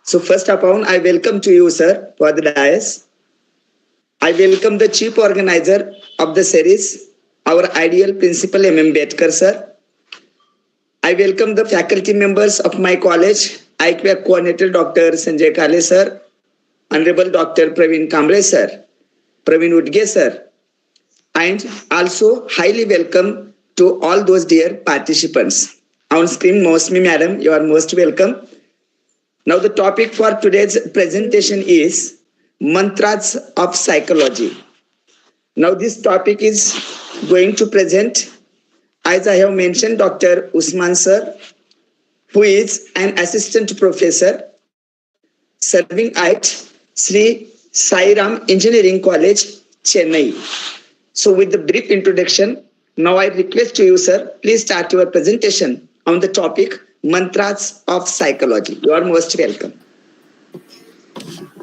So first upon, I welcome to you, sir, for the dais. I welcome the chief organizer of the series, our ideal principal M.M. Bedkar, sir. I welcome the faculty members of my college, IQAC coordinator Dr. Sanjay Kale, sir, Honorable Dr. Praveen Kamble, sir, Praveen Udge, sir, and also highly welcome to all those dear participants. On screen, Mohideen madam, you are most welcome. Now the topic for today's presentation is mantras of psychology. Now this topic is going to present, as I have mentioned, Dr. Usman sir, who is an assistant professor serving at Shri Sai Ram Engineering College, Chennai. So with the brief introduction, now I request to you, sir, please start your presentation on the topic mantras of psychology. You are most welcome.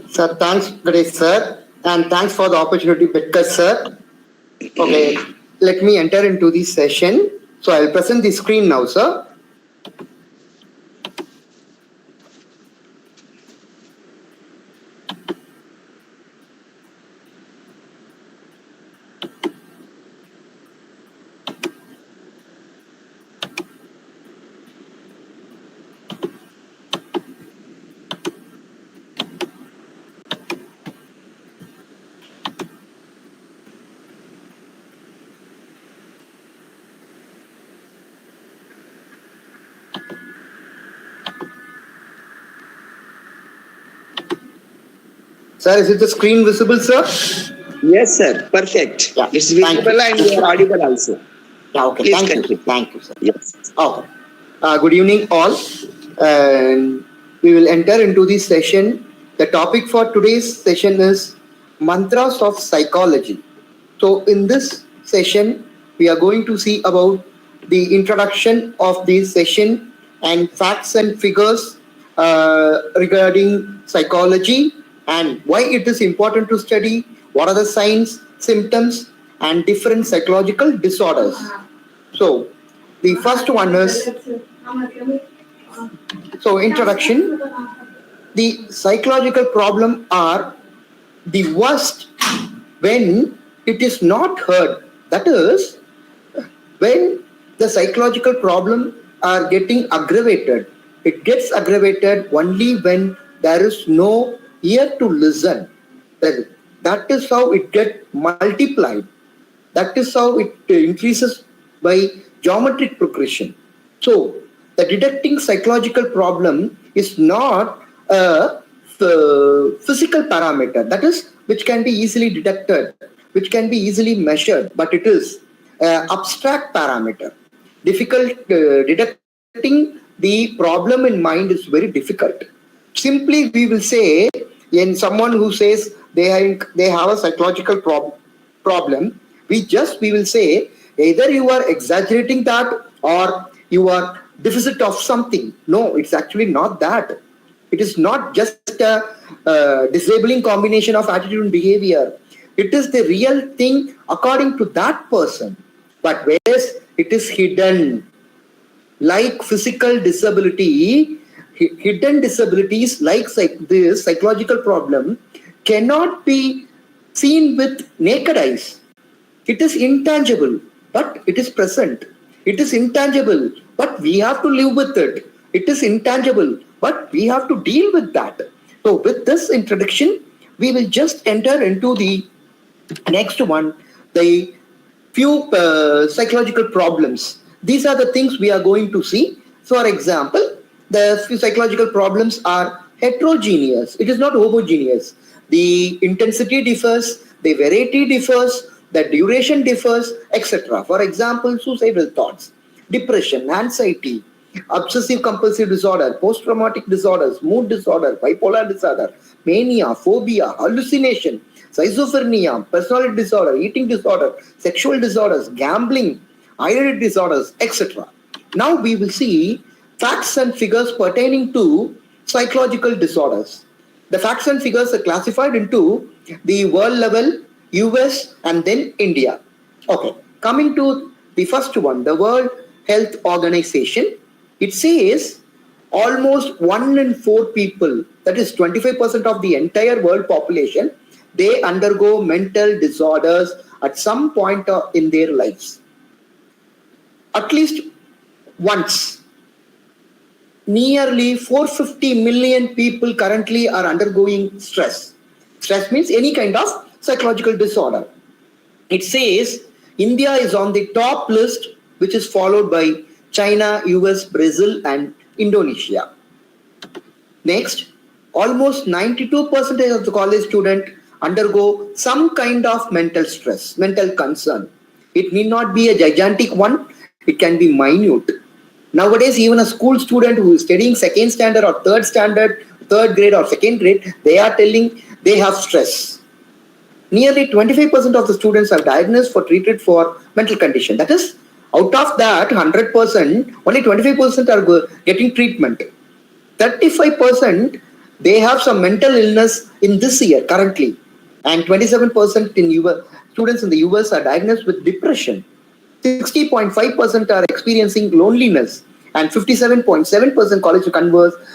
Sir, thanks, Ganesh sir, and thanks for the opportunity, Bedkar sir. Okay, let me enter into this session. So I'll present the screen now, sir. Sir, is it the screen visible, sir? Yes, sir. Perfect. Yeah, It's visible and you are audible also. Yeah, okay. Please Thank continue. you. Thank you, sir. Yes. Okay. Good evening, all. And we will enter into this session. The topic for today's session is mantras of psychology. So in this session, we are going to see about the introduction of this session and facts and figures regarding psychology and why it is important to study, what are the signs, symptoms, and different psychological disorders. So the first one is, introduction. The psychological problem are the worst when it is not heard. That is, when the psychological problem are getting aggravated. It gets aggravated only when there is no ear to listen. That is how it gets multiplied. That is how it increases by geometric progression. So the detecting psychological problem is not a physical parameter, that is, which can be easily detected, which can be easily measured, but it is an abstract parameter. Difficult detecting the problem in mind is very difficult. Simply, we will say, in someone who says they have a psychological problem, we will say either you are exaggerating that or you are deficit of something. No, it's actually not that. It is not just a disabling combination of attitude and behavior. It is the real thing according to that person. But whereas it is hidden, like physical disability, hidden disabilities like this psychological problem cannot be seen with naked eyes. It is intangible, but it is present. It is intangible, but we have to live with it. It is intangible, but we have to deal with that. So with this introduction, we will just enter into the next one, the few psychological problems. These are the things we are going to see. For example, the few psychological problems are heterogeneous. It is not homogeneous. The intensity differs, the variety differs, the duration differs, etc. For example, suicidal thoughts, depression, anxiety, obsessive compulsive disorder, post-traumatic disorders, mood disorder, bipolar disorder, mania, phobia, hallucination, schizophrenia, personality disorder, eating disorder, sexual disorders, gambling, identity disorders, etc. Now we will see facts and figures pertaining to psychological disorders. The facts and figures are classified into the world level, US, and then India. Okay, coming to the first one, the World Health Organization, it says almost 1 in 4 people, that is 25% of the entire world population, they undergo mental disorders at some point in their lives. At least once. Nearly 450 million people currently are undergoing stress. Stress means any kind of psychological disorder. It says India is on the top list, which is followed by China, US, Brazil, and Indonesia. Next, almost 92% of the college student undergo some kind of mental stress, mental concern. It need not be a gigantic one, it can be minute. Nowadays, even a school student who is studying second standard or third standard, third grade or second grade, they are telling they have stress. Nearly 25% of the students are diagnosed for treated for mental condition. That is, out of that 100%, only 25% are getting treatment. 35% they have some mental illness in this year currently, and 27% in US students in the US are diagnosed with depression. 60.5% are experiencing loneliness, and 57.7% college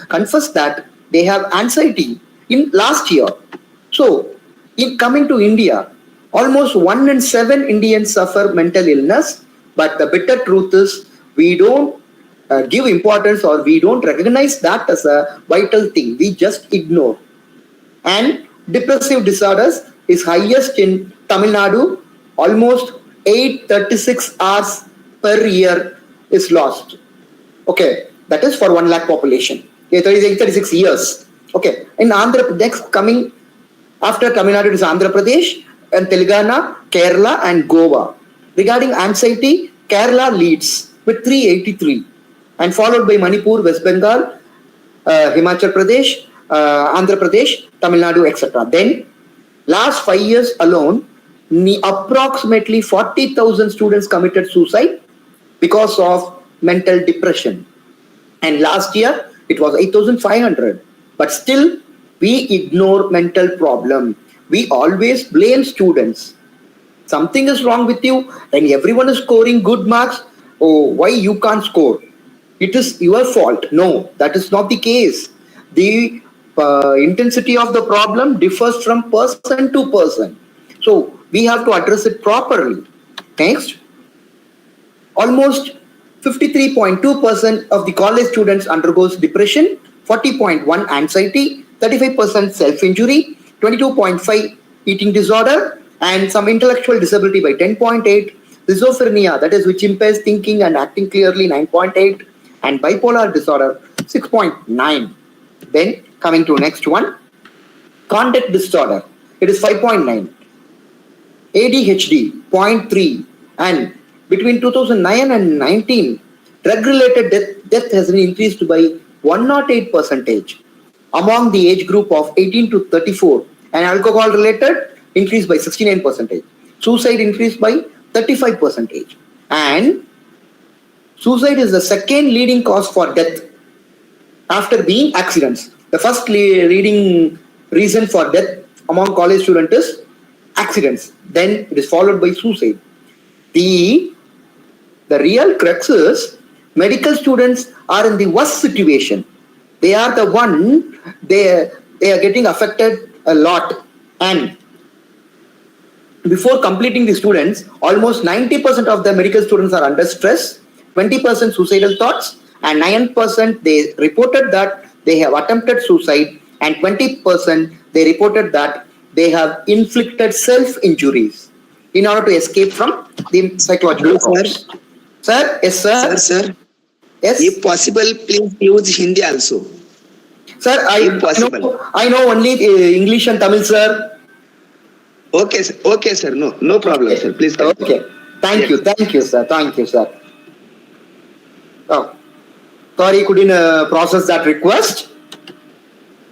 confess that they have anxiety in last year. So, in coming to India, almost 1 in 7 Indians suffer mental illness, but the bitter truth is we don't give importance or we don't recognize that as a vital thing. We just ignore. And depressive disorders is highest in Tamil Nadu. Almost 836 hours per year is lost. Okay, that is for 1 lakh population. Okay, 36 years. Okay, in Andhra, next coming after Tamil Nadu is Andhra Pradesh and Telangana, Kerala, and Goa. Regarding anxiety, Kerala leads with 383, and followed by Manipur, West Bengal, Himachal Pradesh, Andhra Pradesh, Tamil Nadu, etc. Then, last 5 years alone, approximately 40,000 students committed suicide because of mental depression. And last year, it was 8,500. But still, we ignore mental problem. We always blame students. Something is wrong with you and everyone is scoring good marks. Oh, why you can't score? It is your fault. No, that is not the case. The intensity of the problem differs from person to person. So we have to address it properly. Next, almost 53.2% of the college students undergoes depression, 40.1 anxiety, 35% self-injury, 22.5 eating disorder, and some intellectual disability by 10.8, schizophrenia, that is which impairs thinking and acting clearly, 9.8, and bipolar disorder 6.9. Then coming to next one, conduct disorder, it is 5.9, ADHD 0.3, and between 2009 and 19, drug-related death has been increased by 108% among the age group of 18 to 34, and alcohol-related increased by 69%. Suicide increased by 35%, and suicide is the second leading cause for death after being accidents. The first leading reason for death among college students is accidents. Then it is followed by suicide. The real crux is medical students are in the worst situation. They are the one, they are getting affected a lot. And before completing the students, almost 90% of the medical students are under stress, 20% suicidal thoughts, and 9% they reported that they have attempted suicide, and 20% they reported that they have inflicted self-injuries in order to escape from the psychological problems. Sir, yes, sir. Sir. Yes. If possible, please use Hindi also. Sir, I know only English and Tamil, sir. Okay, sir. No problem, Okay. sir. Please continue. Okay. Thank you, sir. Thank you, sir. Oh, sorry, couldn't process that request.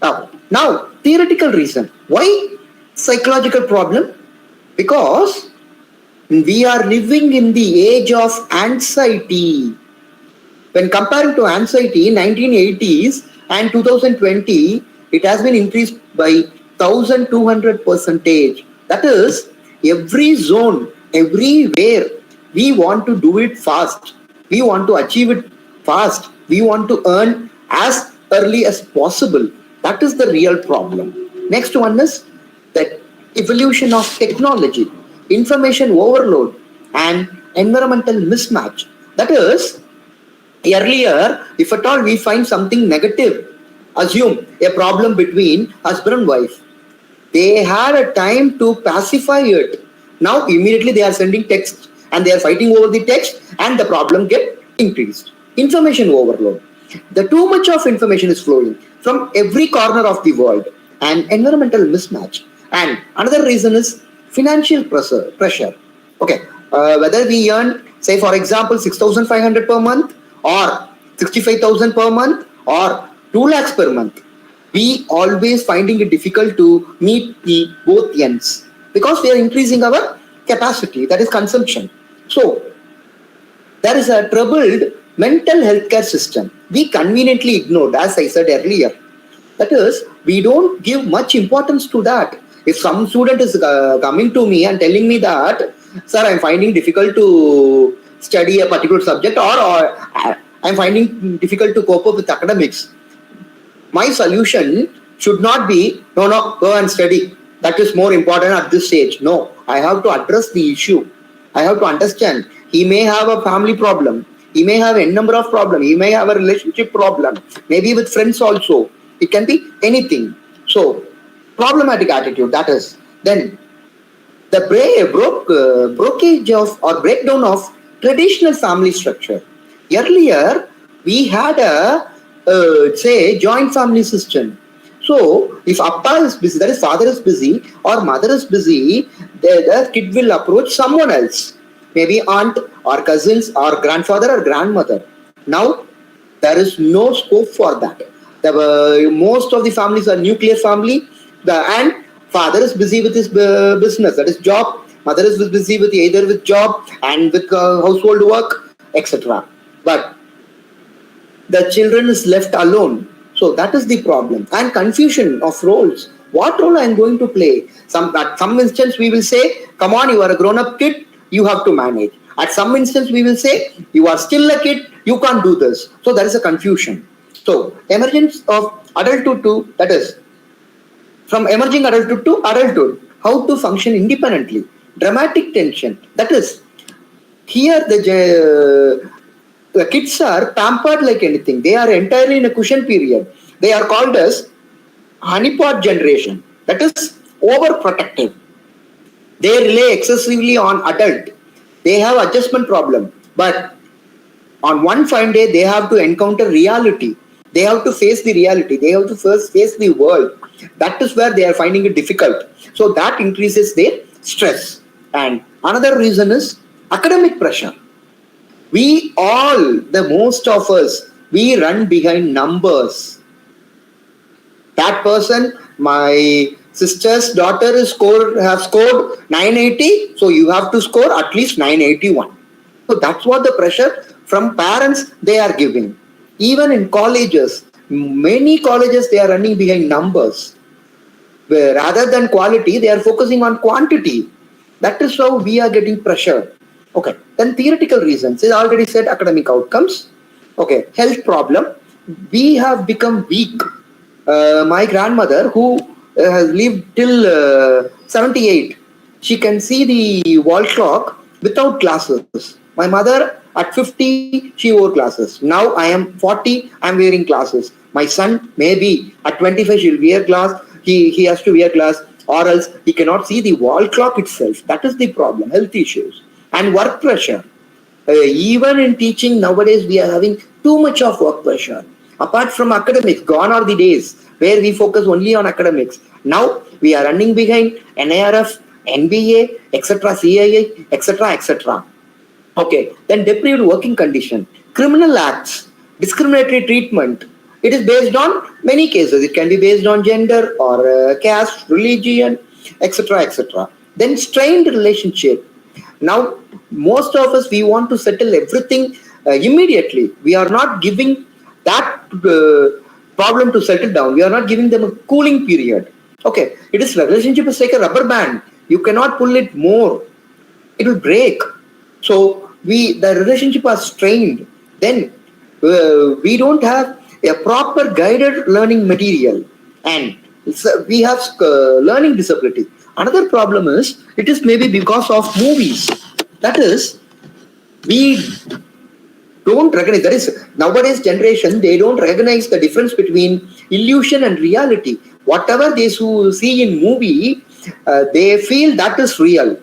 Oh, now, theoretical reason. Why psychological problem? Because we are living in the age of anxiety. When comparing to anxiety, 1980s and 2020, it has been increased by 1,200%. That is, every zone, everywhere, we want to do it fast. We want to achieve it fast. We want to earn as early as possible. That is the real problem. Next one is that evolution of technology, information overload, and environmental mismatch. That is, earlier, if at all we find something negative, assume a problem between husband and wife, they had a time to pacify it. Now immediately they are sending text and they are fighting over the text and the problem get increased. Information overload. The too much of information is flowing from every corner of the world and environmental mismatch. And another reason is financial pressure. Okay, whether we earn, say for example, 6,500 per month or 65,000 per month or 2 lakhs per month, we always finding it difficult to meet the both ends because we are increasing our capacity, that is consumption. So there is a troubled mental health care system we conveniently ignored, as I said earlier. That is, we don't give much importance to that. If some student is coming to me and telling me that, sir, I'm finding difficult to study a particular subject, or I'm finding difficult to cope up with academics, my solution should not be, no, go and study. That is more important at this stage. No, I have to address the issue. I have to understand. He may have a family problem. He may have a number of problems. He may have a relationship problem. Maybe with friends also. It can be anything. So, problematic attitude, that is. Then, the brokage of or breakdown of traditional family structure. Earlier, we had a say joint family system. So if Appa is busy, that is father is busy or mother is busy, the kid will approach someone else, maybe aunt or cousins or grandfather or grandmother. Now there is no scope for that. Most of the families are nuclear family, and father is busy with his business, that is job. Mother is busy with either with job and with household work, etc. But the children is left alone. So that is the problem. And confusion of roles. What role I am going to play? At some instance we will say, come on, you are a grown-up kid, you have to manage. At some instance we will say, you are still a kid, you can't do this. So there is a confusion. So emergence of adulthood to, that is, from emerging adulthood to adulthood, how to function independently. Dramatic tension. That is, here the kids are pampered like anything. They are entirely in a cushion period. They are called as honeypot generation. That is overprotective. They rely excessively on adult. They have adjustment problem. But on one fine day, they have to encounter reality. They have to face the reality. They have to first face the world. That is where they are finding it difficult. So that increases their stress. And another reason is academic pressure. We all, the most of us, we run behind numbers. That person, my sister's daughter has scored 980, so you have to score at least 981. So that's what the pressure from parents they are giving. Even in colleges, many colleges they are running behind numbers. Where rather than quality, they are focusing on quantity. That is how we are getting pressure. Okay, then theoretical reasons. I already said academic outcomes. Okay, health problem. We have become weak. My grandmother, who has lived till 78, she can see the wall clock without glasses. My mother at 50, she wore glasses. Now I am 40, I am wearing glasses. My son, maybe at 25, she'll wear glass. He has to wear glass, or else he cannot see the wall clock itself. That is the problem, health issues. And work pressure. Even in teaching nowadays, we are having too much of work pressure. Apart from academics, gone are the days where we focus only on academics. Now we are running behind NIRF, NBA, etc., CIA, etc., etc. Okay, then deprived working condition, criminal acts, discriminatory treatment. It is based on many cases. It can be based on gender or caste, religion, etc., etc. Then strained relationship. Now, most of us, we want to settle everything immediately. We are not giving that problem to settle down. We are not giving them a cooling period. Okay, it is relationship is like a rubber band. You cannot pull it more. It will break. So the relationship are strained. Then we don't have a proper guided learning material, and we have learning disability. Another problem is it is maybe because of movies. That is, we don't recognize, that is nowadays generation, they don't recognize the difference between illusion and reality. Whatever they see in movie, they feel that is real.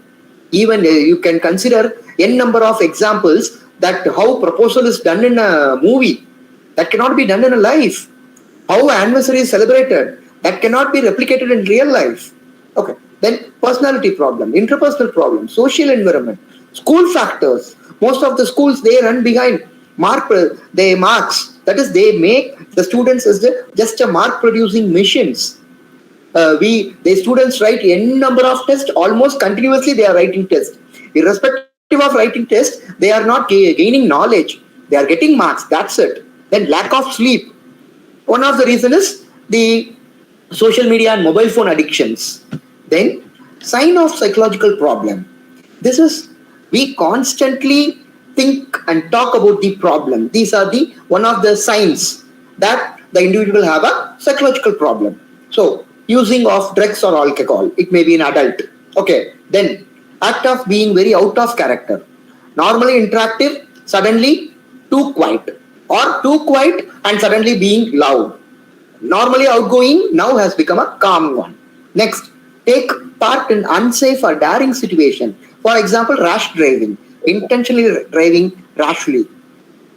Even you can consider n number of examples that how proposal is done in a movie that cannot be done in a life, how anniversary is celebrated that cannot be replicated in real life. Okay, then personality problem, interpersonal problem, social environment, school factors. Most of the schools, they run behind they marks. That is, they make the students as just a mark producing machines. The students write n number of tests, almost continuously they are writing tests. Irrespective of writing tests, they are not gaining knowledge. They are getting marks. That's it. Then lack of sleep. One of the reason is the social media and mobile phone addictions. Then sign of psychological problem. This is, we constantly think and talk about the problem. These are the one of the signs that the individual have a psychological problem. So using of drugs or alcohol, it may be an adult. Okay, then act of being very out of character. Normally interactive, suddenly too quiet, or too quiet and suddenly being loud. Normally outgoing, now has become a calm one. Next, take part in unsafe or daring situation. For example, rash driving, intentionally driving rashly.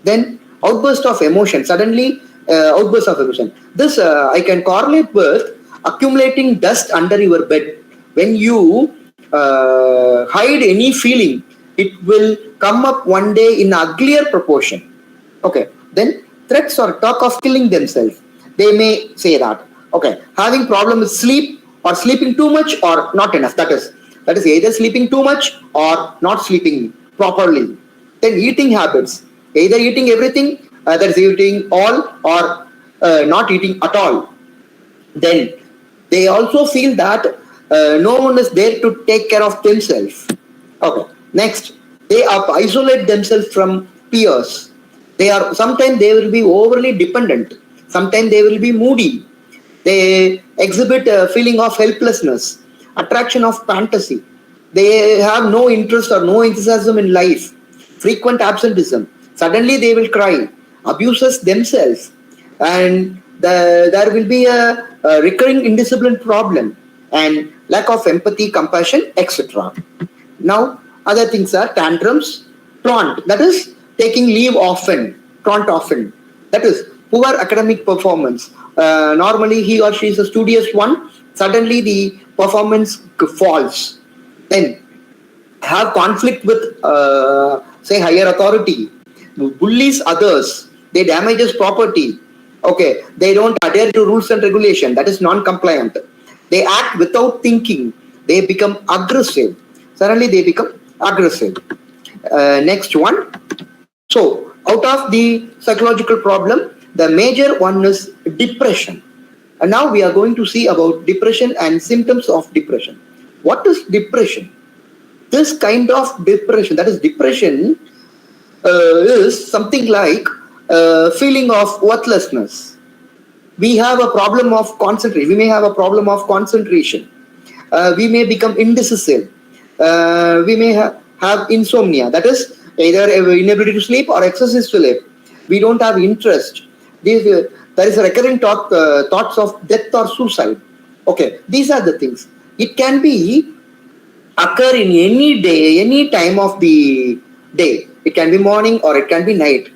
Then outburst of emotion, suddenly outburst of emotion. This I can correlate with accumulating dust under your bed. When you hide any feeling, it will come up one day in uglier proportion. Okay, then threats or talk of killing themselves. They may say that. Okay, having problem with sleep, or sleeping too much or not enough. That is either sleeping too much or not sleeping properly. Then eating habits, either eating everything, that is eating all, or not eating at all. Then they also feel that no one is there to take care of themselves. Okay, next, they isolate themselves from peers. They are, sometimes they will be overly dependent, sometimes they will be moody. They exhibit a feeling of helplessness, attraction of fantasy. They have no interest or no enthusiasm in life, frequent absenteeism. Suddenly they will cry, abuses themselves, and there will be a recurring indiscipline problem, and lack of empathy, compassion, etc. Now, other things are tantrums, taunt, that is taking leave often, taunt often. That is poor academic performance. Normally he or she is a studious one, suddenly the performance falls. Then have conflict with say higher authority, bullies others, they damages property. Okay, they don't adhere to rules and regulation, that is non-compliant. They act without thinking, they become aggressive. Suddenly they become aggressive. Next one. So out of the psychological problem, the major one is depression. And now we are going to see about depression and symptoms of depression. What is depression? This kind of depression, that is depression, is something like feeling of worthlessness. We have a problem of concentration. We may have a problem of concentration. We may become indecisive. We may have insomnia. That is either inability to sleep or excessive sleep. We don't have interest. There is a recurring thoughts of death or suicide. Okay, these are the things. It can be occur in any day, any time of the day. It can be morning or it can be night.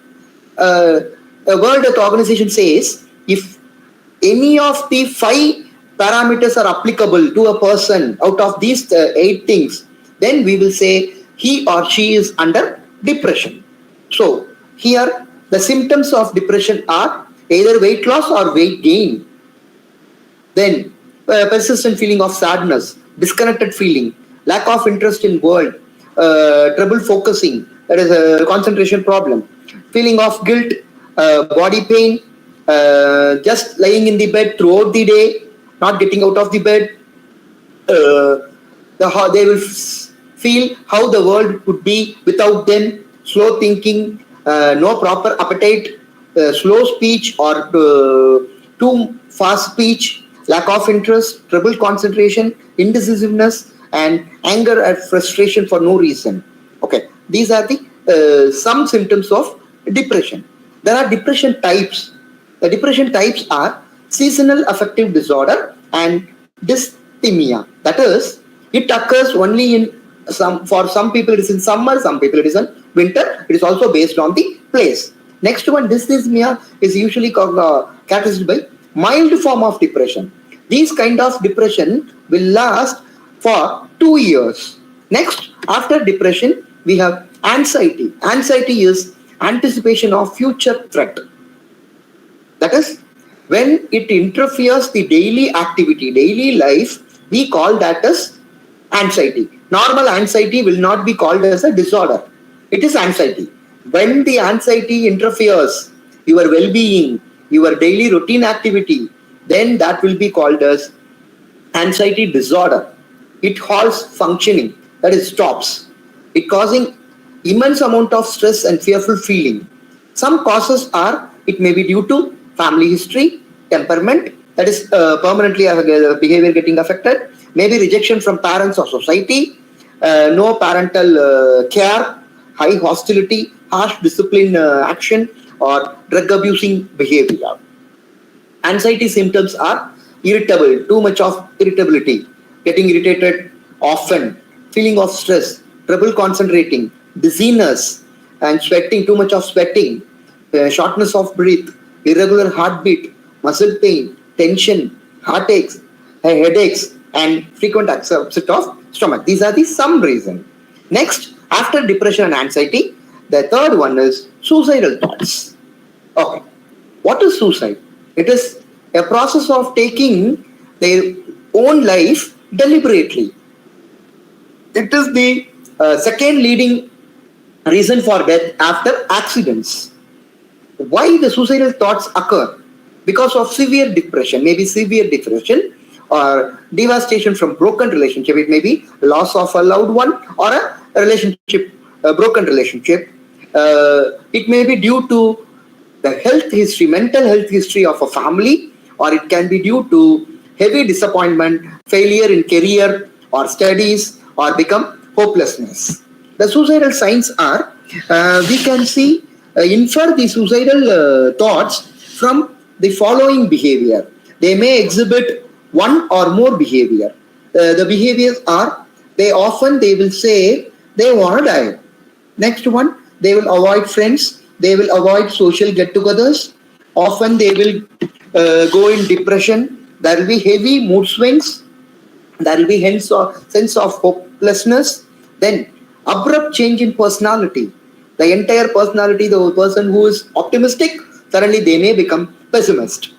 The World Health Organization says if any of the 5 parameters are applicable to a person out of these 8 things, then we will say he or she is under depression. So here the symptoms of depression are either weight loss or weight gain. Then persistent feeling of sadness, disconnected feeling, lack of interest in world, trouble focusing, that is a concentration problem, feeling of guilt, body pain, just lying in the bed throughout the day, not getting out of the bed. They will feel how the world would be without them, slow thinking, no proper appetite, slow speech or too fast speech, lack of interest, trouble concentration, indecisiveness, and anger and frustration for no reason. Okay, these are the some symptoms of depression. There are depression types. The depression types are seasonal affective disorder and dysthymia. That is, it occurs only in some, for some people it is in summer, some people it is in winter. It is also based on the place. Next one, dysthymia is usually characterized by mild form of depression. These kind of depression will last for 2 years. Next, after depression, we have anxiety. Anxiety is anticipation of future threat. That is, when it interferes the daily activity, daily life, we call that as anxiety. Normal anxiety will not be called as a disorder. It is anxiety. When the anxiety interferes your well-being, your daily routine activity, then that will be called as anxiety disorder. It halts functioning, that is stops. It causing immense amount of stress and fearful feeling. Some causes are, it may be due to family history, temperament, that is permanently behavior getting affected, maybe rejection from parents or society, no parental care, high hostility, harsh discipline action, or drug abusing behavior. Anxiety symptoms are irritable, too much of irritability, getting irritated often, feeling of stress, trouble concentrating, dizziness, and sweating, too much of sweating, shortness of breath, irregular heartbeat, muscle pain, tension, heartaches, headaches, and frequent upset of stomach. These are the some reasons. Next, after depression and anxiety, the third one is suicidal thoughts. Okay, what is suicide? It is a process of taking their own life deliberately. It is the second leading reason for death after accidents. Why the suicidal thoughts occur? Because of severe depression, maybe severe depression or devastation from broken relationship. It may be loss of a loved one or a relationship, a broken relationship. It may be due to the health history, mental health history of a family, or it can be due to heavy disappointment, failure in career or studies, or become hopelessness. The suicidal signs are, we can see, infer the suicidal thoughts from the following behavior. They may exhibit one or more behavior. The behaviors are, they will say they want to die. Next one, they will avoid friends, they will avoid social get-togethers. Often they will go in depression. There will be heavy mood swings. There will be sense of hopelessness. Then abrupt change in personality. The entire personality, the person who is optimistic, suddenly they may become pessimist.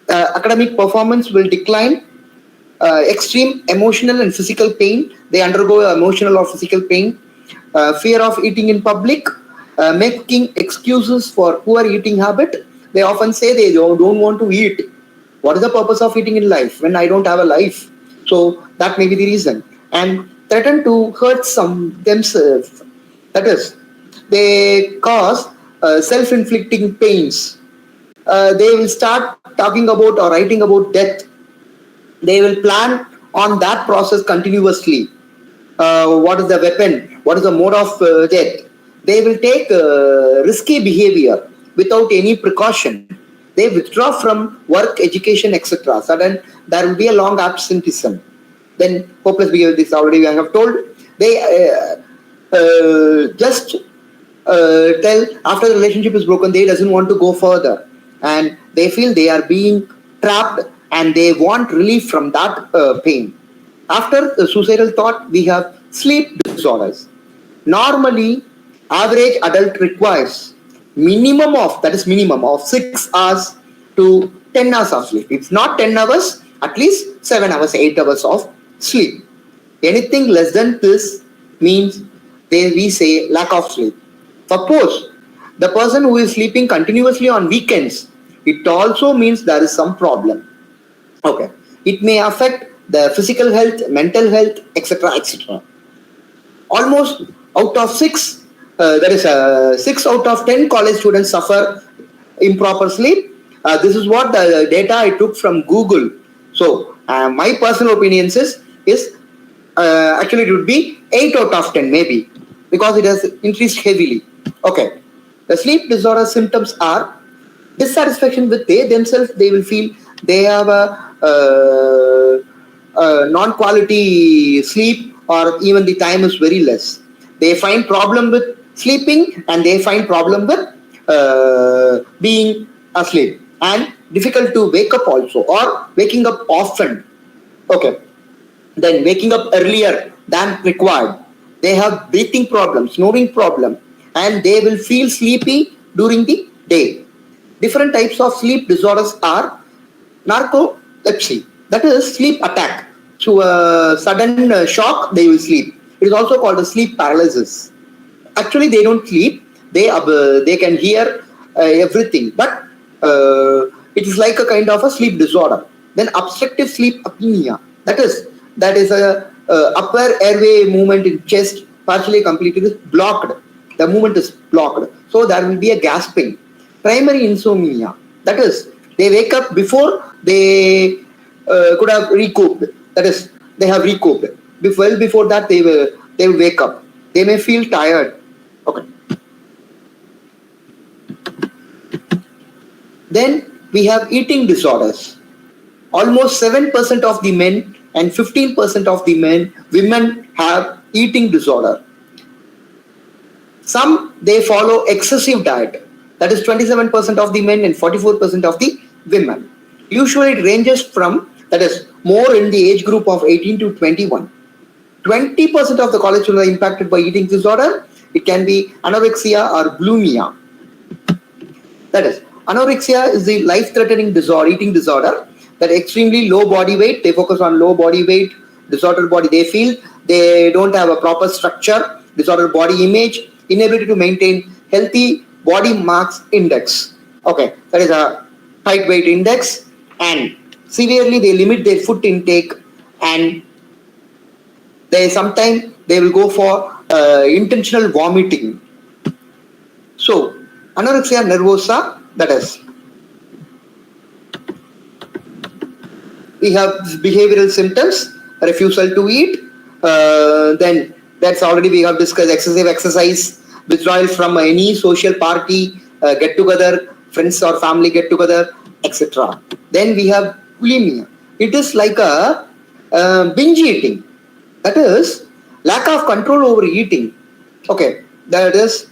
Academic performance will decline. Extreme emotional and physical pain. They undergo emotional or physical pain. Fear of eating in public. Making excuses for poor eating habit. They often say they don't want to eat. What is the purpose of eating in life when I don't have a life? So that may be the reason. And threaten to hurt themselves. That is, they cause self-inflicting pains. They will start talking about or writing about death. They will plan on that process continuously. What is the weapon? What is the mode of death? They will take risky behavior without any precaution. They withdraw from work, education, etc. Sudden, there will be a long absenteeism. Then hopeless behavior, this already I have told. They just tell after the relationship is broken, they doesn't want to go further. And they feel they are being trapped and they want relief from that pain. After the suicidal thought, we have sleep disorders. Normally, average adult requires minimum of 6 hours to 10 hours of sleep. If not 10 hours, at least 7 hours, 8 hours of sleep. Anything less than this means we say lack of sleep. Suppose the person who is sleeping continuously on weekends, it also means there is some problem. Okay. It may affect the physical health, mental health, etc., etc. Almost out of 6, that is 6 out of 10 college students suffer improper sleep. This is what the data I took from Google. So my personal opinions is actually it would be 8 out of 10 maybe, because it has increased heavily. Okay, the sleep disorder symptoms are dissatisfaction with they themselves. They will feel they have a non-quality sleep, or even the time is very less. They find problem with sleeping, and they find problem with being asleep, and difficult to wake up also, or waking up often. Okay, then waking up earlier than required. They have breathing problems, snoring problem, and they will feel sleepy during the day. Different types of sleep disorders are narcolepsy, that is sleep attack. To a sudden shock, they will sleep. It is also called a sleep paralysis. Actually, they don't sleep. They can hear everything, but it is like a kind of a sleep disorder. Then obstructive sleep apnea, that is a upper airway movement in chest partially completed is blocked. The movement is blocked, so there will be a gasping. Primary insomnia, that is they wake up before they could have recouped. That is, they have recouped. Well before that, they will wake up. They may feel tired. Okay. Then we have eating disorders. Almost 7% of the men and 15% of the women have eating disorder. Some, they follow excessive diet. That is 27% of the men and 44% of the women. Usually it ranges from, that is more in the age group of 18 to 21. 20% of the college children are impacted by eating disorder. It can be anorexia or bulimia. That is, anorexia is the life-threatening disorder, eating disorder, that extremely low body weight. They focus on low body weight, disordered body. They feel they don't have a proper structure, disordered body image, inability to maintain healthy body mass index. Okay, that is a height weight index, and severely they limit their food intake, and sometimes they will go for intentional vomiting. So anorexia nervosa, that is, we have behavioral symptoms, refusal to eat, then that's already we have discussed, excessive exercise, withdrawal from any social party, get together, friends or family get together, etc. Then we have bulimia. It is like a binge eating, that is lack of control over eating. Okay, that is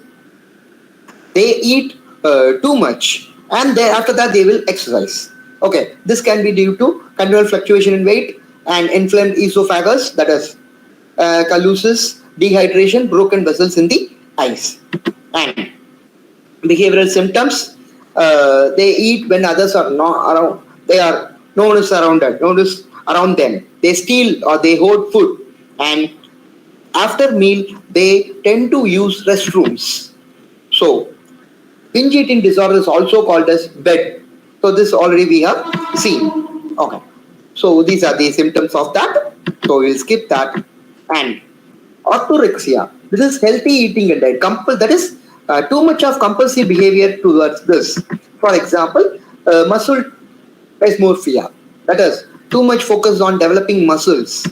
they eat too much, and then after that they will exercise. Okay, this can be due to continual fluctuation in weight and inflamed esophagus, that is callusis, dehydration, broken vessels in the eyes. And behavioral symptoms, they eat when others are not around. They are no one is surrounded, no one is around them. They steal or they hoard food, and after meal they tend to use restrooms. So binge eating disorder is also called as bed. So this already we have seen. Okay. So these are the symptoms of that. So we'll skip that. And orthorexia. This is healthy eating and diet. That is too much of compulsive behavior towards this. For example, muscle dysmorphia. That is too much focus on developing muscles.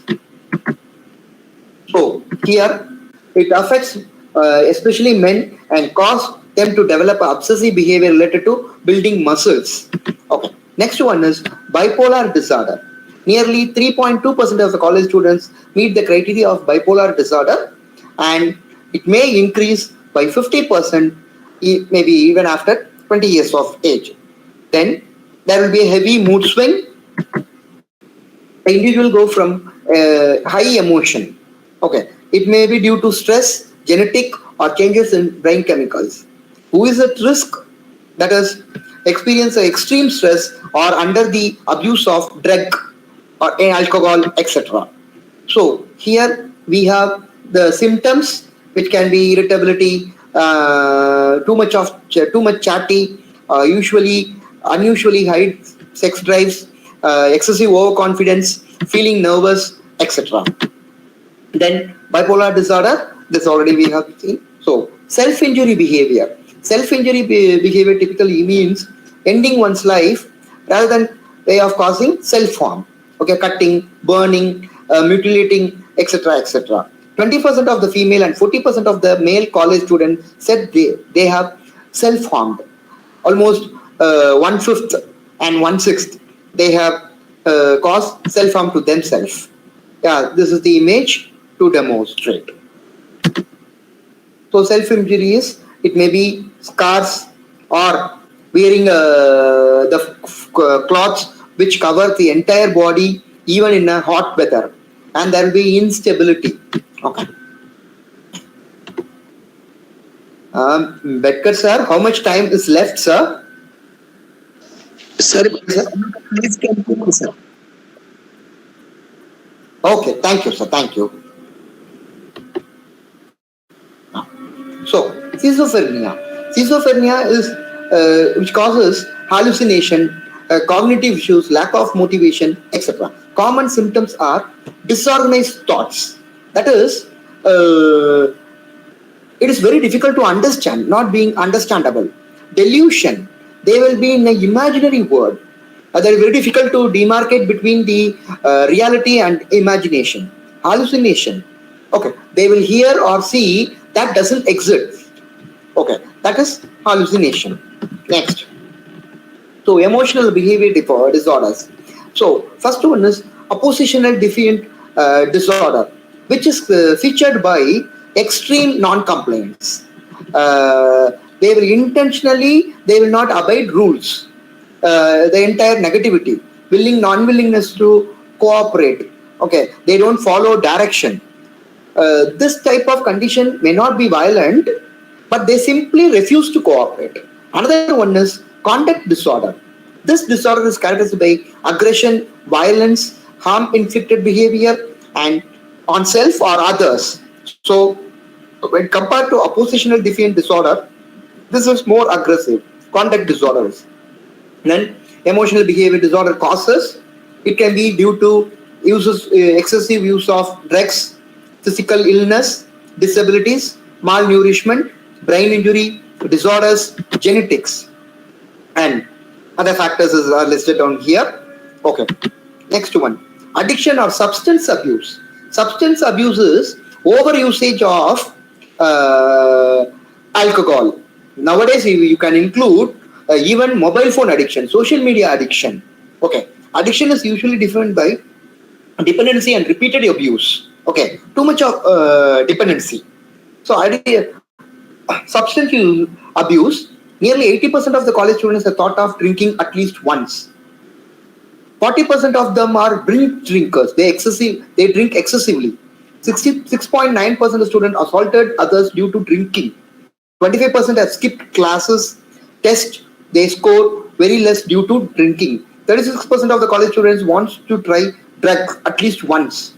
So here it affects especially men and cause them to develop obsessive behavior related to building muscles. Okay. Next one is bipolar disorder. Nearly 3.2% of the college students meet the criteria of bipolar disorder, and it may increase by 50%, maybe even after 20 years of age. Then there will be a heavy mood swing. The individual go from high emotion. Okay, it may be due to stress, genetic, or changes in brain chemicals. Who is at risk? That is, experience extreme stress or under the abuse of drug or alcohol, etc. So here we have the symptoms, which can be irritability, too much chatty, usually unusually high sex drives, excessive overconfidence, feeling nervous, etc. Then bipolar disorder, this already we have seen. So self-injury behavior. Self-injury behavior typically means ending one's life rather than way of causing self-harm. Okay, cutting, burning, mutilating, etc., etc. 20% of the female and 40% of the male college students said they have self-harmed. Almost one-fifth and one-sixth they have caused self-harm to themselves. Yeah, this is the image to demonstrate. So self-injury is, it may be scars or wearing the cloths which cover the entire body even in a hot weather, and there will be instability. Okay. Bedkar sir, how much time is left, sir? Sir, Sir? please continue, sir. Okay, thank you, sir. Thank you. So, schizophrenia. Schizophrenia is which causes hallucination, cognitive issues, lack of motivation, etc. Common symptoms are disorganized thoughts. That is, it is very difficult to understand, not being understandable. Delusion. They will be in an imaginary world. They are very difficult to demarcate between the reality and imagination. Hallucination. Okay, they will hear or see that doesn't exist. Okay, that is hallucination. Next. So emotional behavior disorders. So first one is oppositional defiant disorder, which is featured by extreme non-compliance. They will intentionally, they will not abide rules. The entire negativity, non-willingness to cooperate. Okay, they don't follow direction. This type of condition may not be violent, but they simply refuse to cooperate. Another one is conduct disorder. This disorder is characterized by aggression, violence, harm inflicted behavior, and on self or others. So, when compared to oppositional defiant disorder, this is more aggressive. Conduct disorders. Then, emotional behavior disorder causes, it can be due to excessive use of drugs, physical illness, disabilities, malnourishment, brain injury, disorders, genetics, and other factors are listed down here. Okay. Next one. Addiction or substance abuse. Substance abuse is overusage of alcohol. Nowadays, you can include even mobile phone addiction, social media addiction. Okay. Addiction is usually defined by dependency and repeated abuse. Okay. Too much of dependency. So, substance abuse, nearly 80% of the college students have thought of drinking at least once. 40% of them are drink drinkers. They drink excessively. 66.9% of students assaulted others due to drinking. 25% have skipped classes, test, they score very less due to drinking. 36% of the college students wants to try drugs at least once.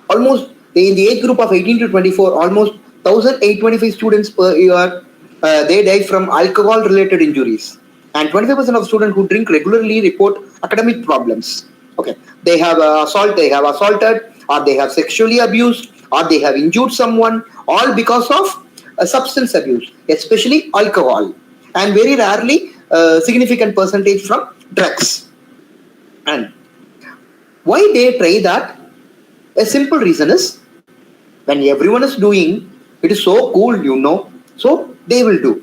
Almost in the age group of 18 to 24, almost 1,825 students per year, they die from alcohol-related injuries. And 25% of students who drink regularly report academic problems. Okay, they have assaulted, or they have sexually abused, or they have injured someone, all because of substance abuse, especially alcohol, and very rarely significant percentage from drugs. And why they try that? A simple reason is, when everyone is doing, it is so cool, so they will do.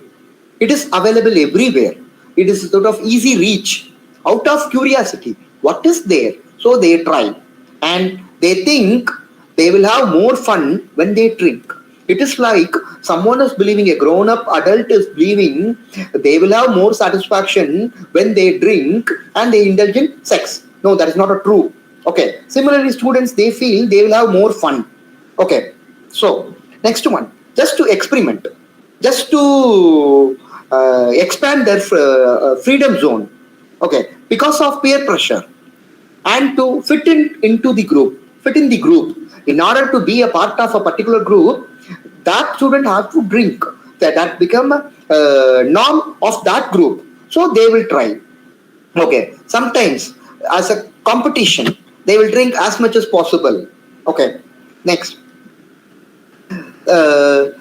It is available everywhere. It is sort of easy reach. Out of curiosity, what is there? So they try. And they think they will have more fun when they drink. It is like someone is believing, a grown-up adult is believing they will have more satisfaction when they drink and they indulge in sex. No, that is not a true. Okay. Similarly, students, they feel they will have more fun. Okay. So, next one. Just to experiment. Just to expand their freedom zone. Okay. Because of peer pressure. And to fit in the group. In order to be a part of a particular group, that student has to drink. That become a norm of that group. So they will try. Okay. Sometimes as a competition, they will drink as much as possible. Okay. Next. They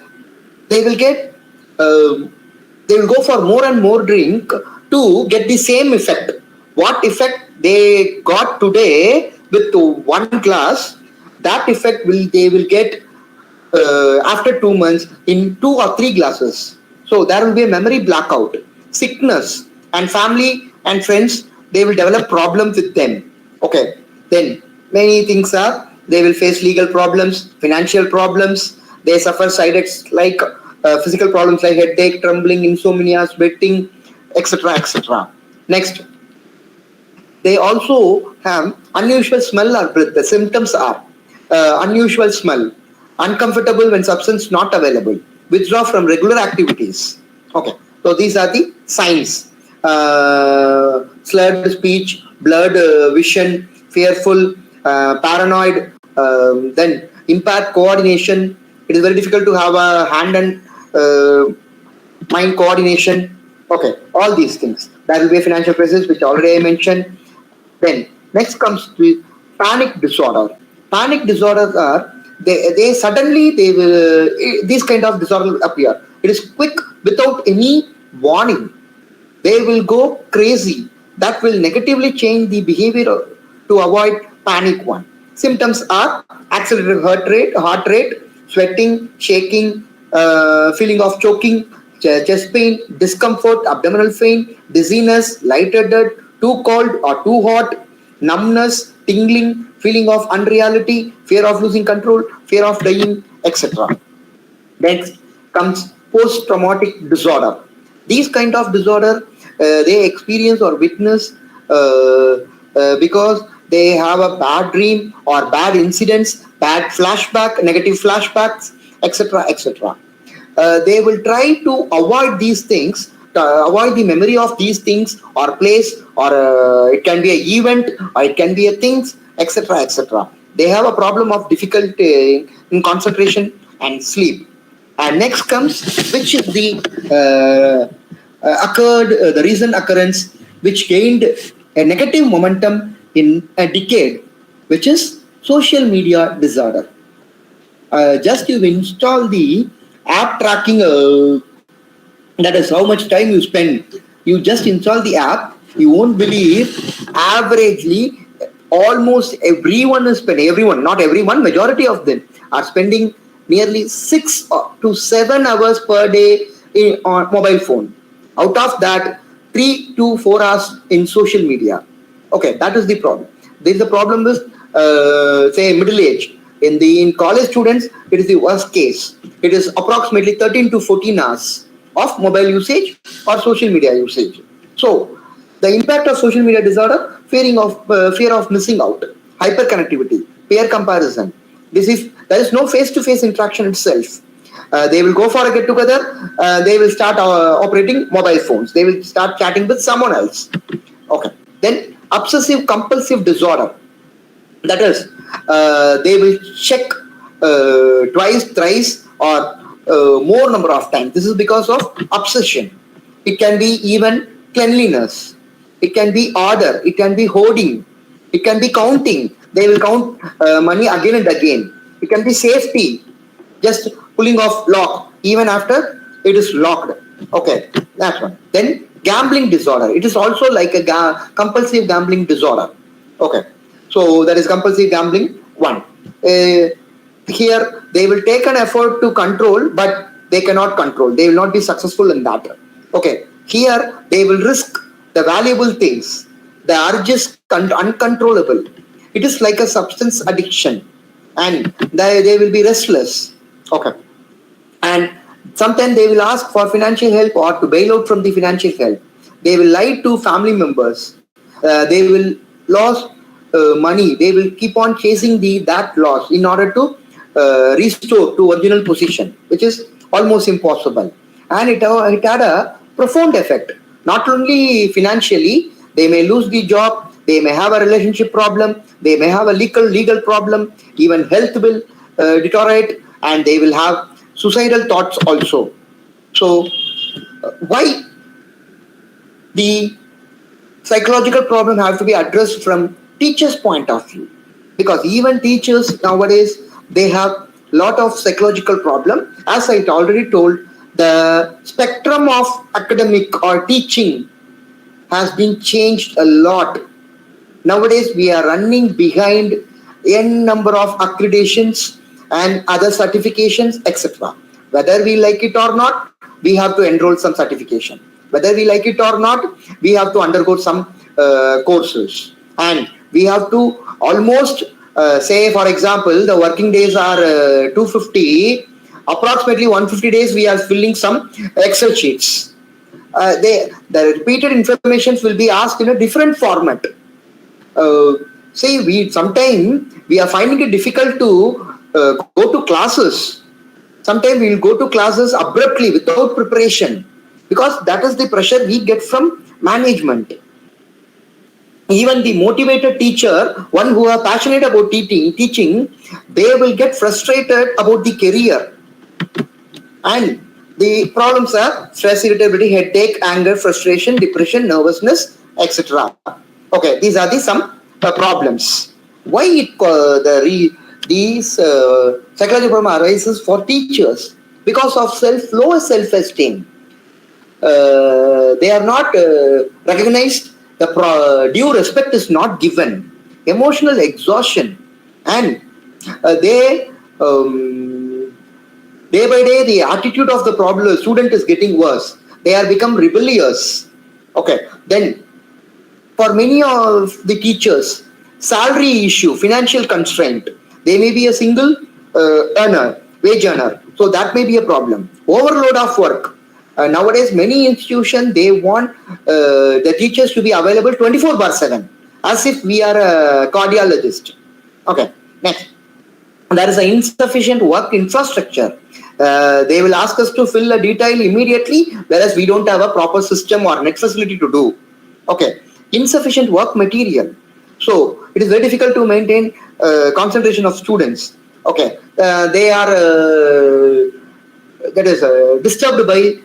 will get they will go for more and more drink to get the same effect. What effect they got today with one glass, that effect they will get after 2 months in 2 or 3 glasses. So there will be a memory blackout, sickness, and family and friends, they will develop problems with them. Okay, then many things are, they will face legal problems, financial problems, they suffer side effects like physical problems like headache, trembling, insomnia, sweating, etc. etc. Next, they also have unusual smell or breath. The symptoms are unusual smell, uncomfortable when substance not available, withdraw from regular activities. Okay, so these are the signs. Slurred speech, blurred vision, fearful, paranoid, then impaired coordination. It is very difficult to have a hand and mind coordination. Okay, all these things. There will be a financial crisis, which already I mentioned. Then next comes to panic disorder. Panic disorders are, they suddenly they will these kind of disorders appear. It is quick without any warning. They will go crazy. That will negatively change the behavior to avoid panic one. Symptoms are accelerated heart rate, sweating, shaking, feeling of choking, chest pain, discomfort, abdominal pain, dizziness, lightheaded, too cold or too hot, numbness, tingling, feeling of unreality, fear of losing control, fear of dying, etc. Next comes post-traumatic disorder. These kind of disorder they experience or witness because they have a bad dream or bad incidents, bad flashback, negative flashbacks, etc., etc. They will try to avoid these things, avoid the memory of these things or place, or it can be an event or it can be a things, etc., etc. They have a problem of difficulty in concentration and sleep. And next comes, which is the the recent occurrence which gained a negative momentum in a decade, which is social media disorder. Just you install the app tracking, that is how much time you spend. You just install the app, you won't believe, averagely almost everyone is spending, everyone, not everyone, majority of them are spending nearly 6 to 7 hours per day on mobile phone. Out of that, 3 to 4 hours in social media. Okay, that is the problem. There is a problem with say middle age. In college students, it is the worst case. It is approximately 13 to 14 hours of mobile usage or social media usage. So the impact of social media disorder, fear of missing out, hyperconnectivity, peer comparison. There is no face-to-face interaction itself. They will go for a get together. They will start operating mobile phones. They will start chatting with someone else. Okay. Then obsessive compulsive disorder. That is, they will check twice, thrice, or more number of times. This is because of obsession. It can be even cleanliness. It can be order. It can be hoarding. It can be counting. They will count money again and again. It can be safety. Just pulling off lock even after it is locked. Okay, that's one. Then gambling disorder. It is also like a compulsive gambling disorder. Okay, so that is compulsive gambling one. Here they will take an effort to control, but they cannot control. They will not be successful in that. Okay, here they will risk the valuable things. The urge is uncontrollable. It is like a substance addiction, and they will be restless. Okay, and sometimes they will ask for financial help or to bail out from the financial help. They will lie to family members. They will lose money. They will keep on chasing that loss in order to restore to original position, which is almost impossible. And it had a profound effect. Not only financially, they may lose the job, they may have a relationship problem, they may have a legal problem, even health will deteriorate, and they will have suicidal thoughts also. So, why the psychological problem have to be addressed from teachers' point of view? Because even teachers nowadays, they have lot of psychological problem. As I already told, the spectrum of academic or teaching has been changed a lot. Nowadays, we are running behind n number of accreditations and other certifications, etc. Whether we like it or not, we have to enroll some certification. Whether we like it or not, we have to undergo some courses. And we have to almost, say, for example, the working days are 250, approximately 150 days we are filling some Excel sheets. The repeated informations will be asked in a different format. uh, See, we sometimes we are finding it difficult to go to classes. Sometimes we will go to classes abruptly without preparation, because that is the pressure we get from management. Even the motivated teacher, one who are passionate about teaching, they will get frustrated about the career. And the problems are stress, irritability, headache, anger, frustration, depression, nervousness, etc. Okay, these are the some problems. Why these psychological problem arises for teachers? Because of lower self-esteem. They are not recognized. The due respect is not given. Emotional exhaustion, and they day by day the attitude of the problem student is getting worse. They are become rebellious. Okay, then for many of the teachers, salary issue, financial constraint. They may be a single earner, wage earner, so that may be a problem. Overload of work. Nowadays, many institutions, they want the teachers to be available 24/7, as if we are a cardiologist. Okay, next. There is an insufficient work infrastructure. They will ask us to fill a detail immediately, whereas we don't have a proper system or net facility to do. Okay, insufficient work material. So it is very difficult to maintain concentration of students. Okay, they are disturbed by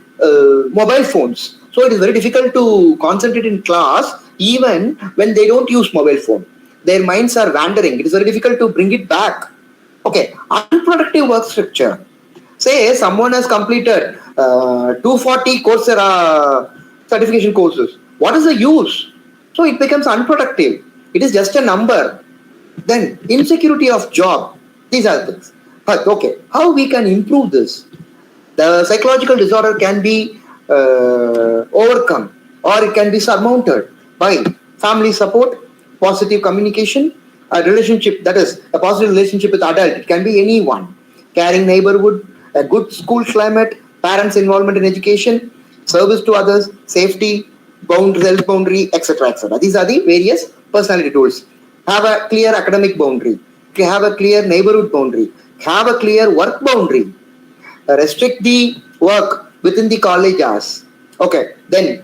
mobile phones. So it is very difficult to concentrate in class even when they don't use mobile phone. Their minds are wandering. It is very difficult to bring it back. Okay, unproductive work structure. Say someone has completed 240 Coursera certification courses. What is the use? So it becomes unproductive. It is just a number. Then insecurity of job. These are things. But okay, how we can improve this? The psychological disorder can be overcome, or it can be surmounted by family support, positive communication, a relationship, that is a positive relationship with adult. It can be anyone. Caring neighborhood, a good school climate, parents' involvement in education, service to others, safety, self-boundary, etc., etc. These are the various personality tools. Have a clear academic boundary. Have a clear neighborhood boundary. Have a clear work boundary. Restrict the work within the college hours. Okay, then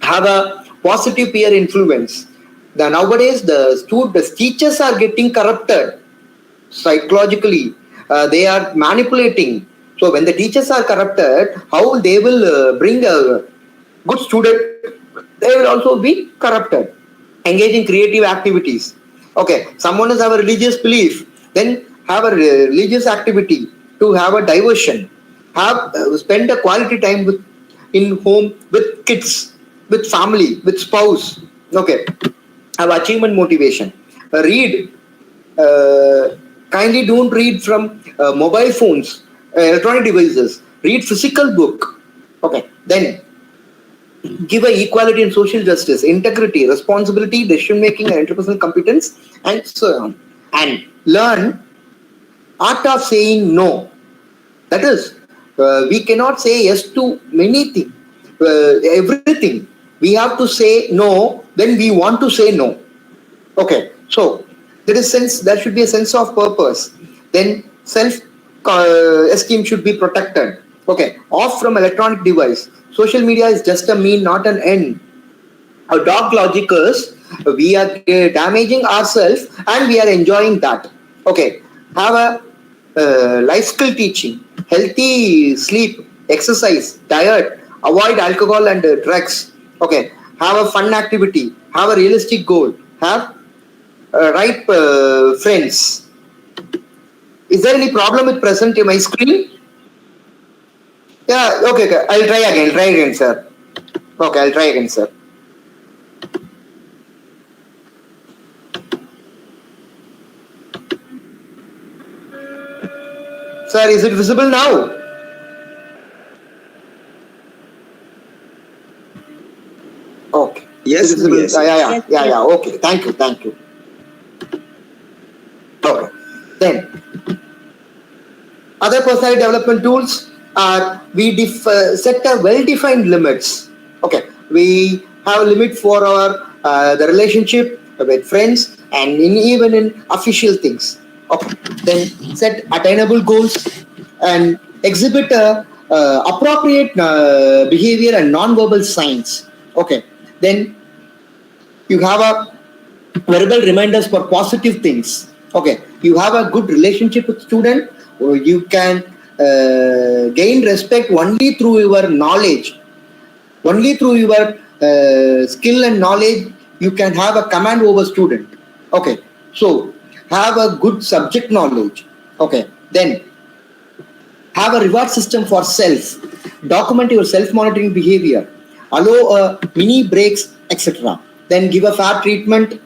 have a positive peer influence. Nowadays, the teachers are getting corrupted psychologically. They are manipulating. So when the teachers are corrupted, how they will bring a good student? They will also be corrupted. Engage in creative activities. Okay, someone has have a religious belief, then have a religious activity to have a diversion. Have spend a quality time with in home with kids, with family, with spouse. Okay, have achievement motivation. Read. Uh, Kindly don't read from mobile phones, electronic devices. Read physical book. Okay, then give a equality and social justice, integrity, responsibility, decision making, and interpersonal competence, and so on. And learn art of saying no. That is, we cannot say yes to many things, everything. We have to say no when we want to say no. Okay, so there should be a sense of purpose. Then self esteem should be protected. Okay, off from electronic device. Social media is just a mean, not an end. Our dog logic is we are damaging ourselves and we are enjoying that. Okay, have a life skill teaching, healthy sleep, exercise, diet, avoid alcohol and drugs. Okay, have a fun activity, have a realistic goal, have right friends. Is there any problem with present in my screen? Yeah, okay, okay. I'll try again, sir. Okay, I'll try again, sir. Sir, is it visible now? Okay. Is Yes, it sir, visible? yes. Yes, yes. Yeah. Okay. Thank you. Okay. Then other personality development tools are we set a well-defined limits. Okay, we have a limit for our the relationship with friends and even in official things. Okay, then set attainable goals and exhibit appropriate behavior and non-verbal signs. Okay, then you have a verbal reminders for positive things. Okay, you have a good relationship with student, or you can gain respect only through your knowledge, only through your skill and knowledge. You can have a command over student. Okay, so have a good subject knowledge. Okay, then have a reward system for self. Document your self-monitoring behavior. Allow mini breaks, etc. Then give a fair treatment.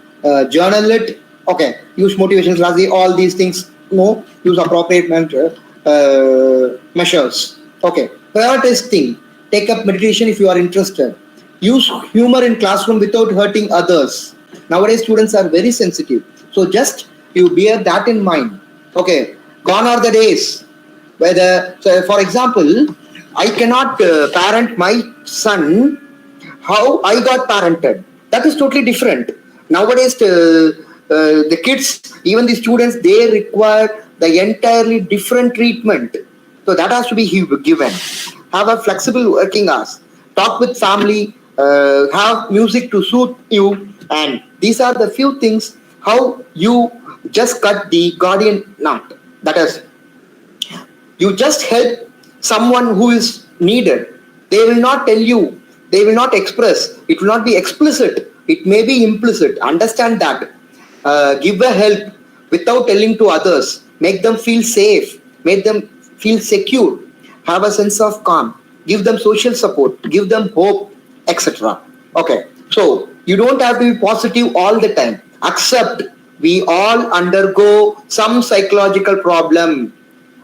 Journal it. Okay. Use motivation strategy. All these things. No. Use appropriate measures. Okay. Prioritize thing. Take up meditation if you are interested. Use humor in classroom without hurting others. Nowadays, students are very sensitive. So just you bear that in mind. Okay. Gone are the days whether, so for example, I cannot parent my son how I got parented. That is totally different. Nowadays, the kids, even the students, they require the entirely different treatment. So that has to be given. Have a flexible working hours. Talk with family. Have music to suit you. And these are the few things how you just cut the guardian knot. That is, you just help someone who is needed. They will not tell you, they will not express. It will not be explicit, it may be implicit. Understand that. Give a help without telling to others. Make them feel safe, make them feel secure, have a sense of calm, give them social support, give them hope, etc. Okay, so you don't have to be positive all the time. Accept we all undergo some psychological problem.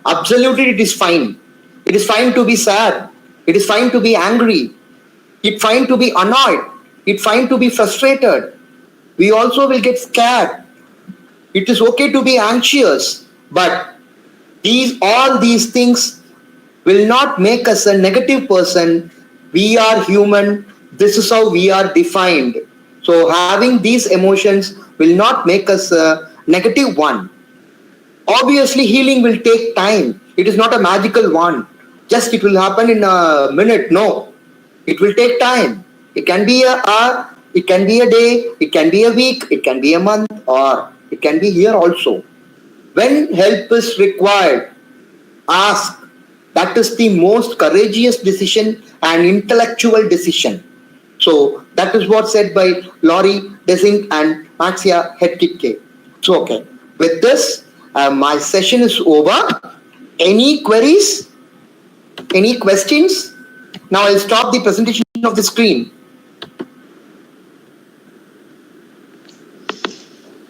Absolutely, it is fine. It is fine to be sad. It is fine to be angry. It's fine to be annoyed. It's fine to be frustrated. We also will get scared. It is okay to be anxious. But all these things will not make us a negative person. We are human. This is how we are defined. So having these emotions will not make us a negative one. Obviously, healing will take time. It is not a magical one. Just it will happen in a minute. No, it will take time. It can be a hour, it can be a day, it can be a week, it can be a month, or it can be year also. When help is required, ask. That is the most courageous decision and intellectual decision. So that is what said by Laurie Desing and Maxia Hetke. So okay, with this, my session is over. Any queries? Any questions? Now I'll stop the presentation of the screen.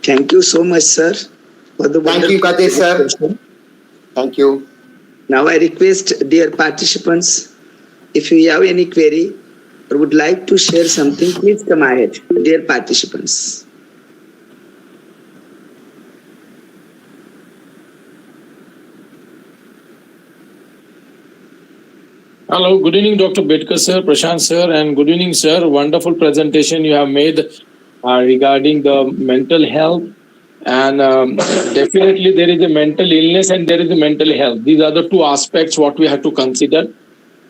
Thank you so much, sir, for the Thank you, wonderful Kate, sir. presentation. Thank you. Now I request dear participants, if you have any query or would like to share something, please come ahead, dear participants. Hello, good evening, Dr. Bedkar sir, Prashant sir, and good evening, sir. Wonderful presentation you have made regarding the mental health. And definitely there is a mental illness and there is a mental health. These are the two aspects what we have to consider.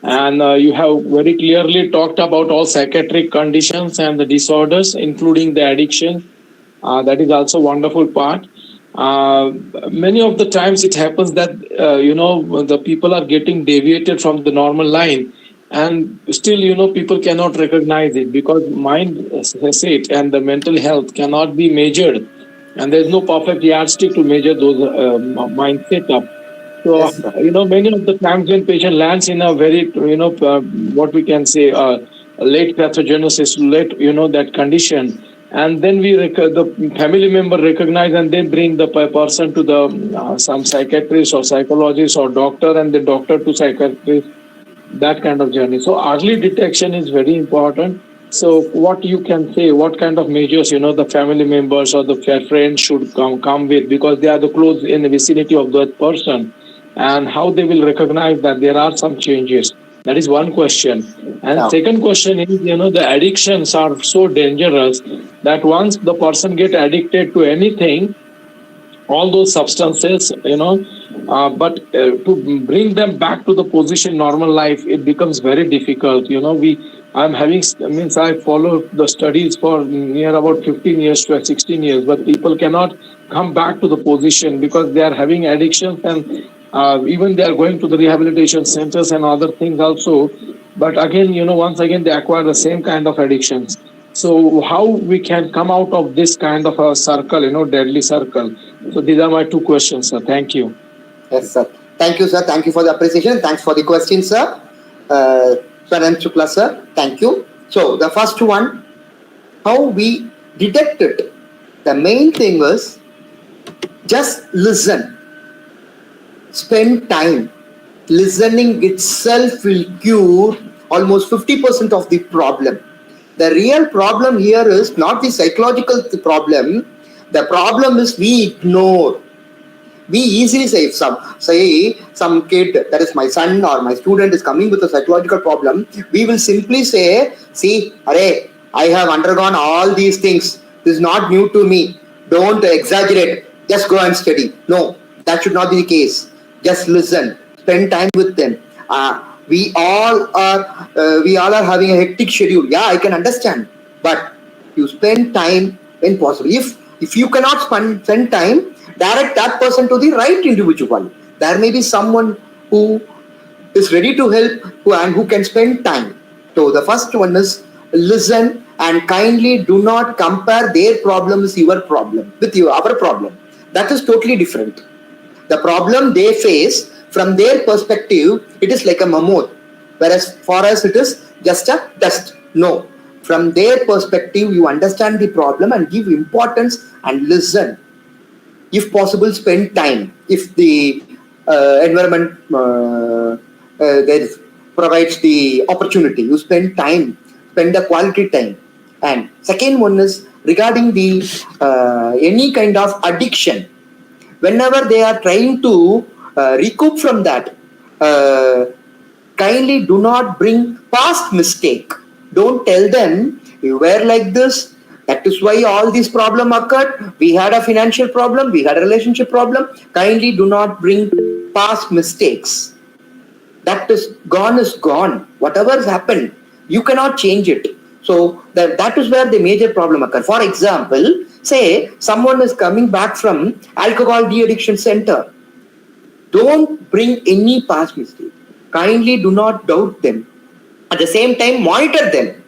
And you have very clearly talked about all psychiatric conditions and the disorders, including the addiction. That is also a wonderful part. Many of the times it happens that the people are getting deviated from the normal line, and still people cannot recognize it because mind state and the mental health cannot be measured, and there's no perfect yardstick to measure those mind setup. So, Yes, sir. many of the times when patient lands in a very, what we can say, late pathogenesis, late, that condition, and then the family member recognize and they bring the person to the some psychiatrist or psychologist or doctor, and the doctor to psychiatrist, that kind of journey. So early detection is very important. So what you can say, what kind of measures, the family members or the friends should come with, because they are the close in the vicinity of that person, and how they will recognize that there are some changes. That is one question. And Yeah. second question is, the addictions are so dangerous that once the person get addicted to anything, all those substances, but to bring them back to the position normal life, it becomes very difficult. I'm having, means I follow the studies for near about 15 years to 16 years, but people cannot come back to the position because they are having addictions, and even they are going to the rehabilitation centers and other things also. But again, once again, they acquire the same kind of addictions. So how we can come out of this kind of a circle, deadly circle? So these are my two questions, sir. Thank you. Yes, sir. Thank you, sir. Thank you for the appreciation. Thanks for the question, sir. Paran Shukla, sir. Thank you. So the first one, how we detect it. The main thing was just listen. Spend time. Listening itself will cure almost 50% of the problem. The real problem here is not the psychological problem. The problem is we ignore. We easily say, if some kid, that is my son or my student, is coming with a psychological problem, we will simply say, see, array, I have undergone all these things. This is not new to me. Don't exaggerate. Just go and study. No, that should not be the case. Just listen. Spend time with them. We all are having a hectic schedule. Yeah, I can understand. But you spend time when possible. If you cannot spend time, direct that person to the right individual. There may be someone who is ready to help and who can spend time. So the first one is listen and kindly do not compare their problem with your problem, our problem. That is totally different. The problem they face, from their perspective, it is like a mammoth, whereas for us it is just a dust. No, from their perspective, you understand the problem and give importance and listen. If possible, spend time. If the environment there provides the opportunity, you spend time, spend the quality time. And second one is regarding the any kind of addiction. Whenever they are trying to recoup from that, uh, kindly do not bring past mistake. Don't tell them you were like this, that is why all this problem occurred, we had a financial problem, we had a relationship problem. Kindly do not bring past mistakes. That is gone. Whatever has happened, you cannot change it. So that is where the major problem occurs. For example, say someone is coming back from alcohol de-addiction center. Don't bring any past mistake. Kindly do not doubt them. At the same time, monitor them.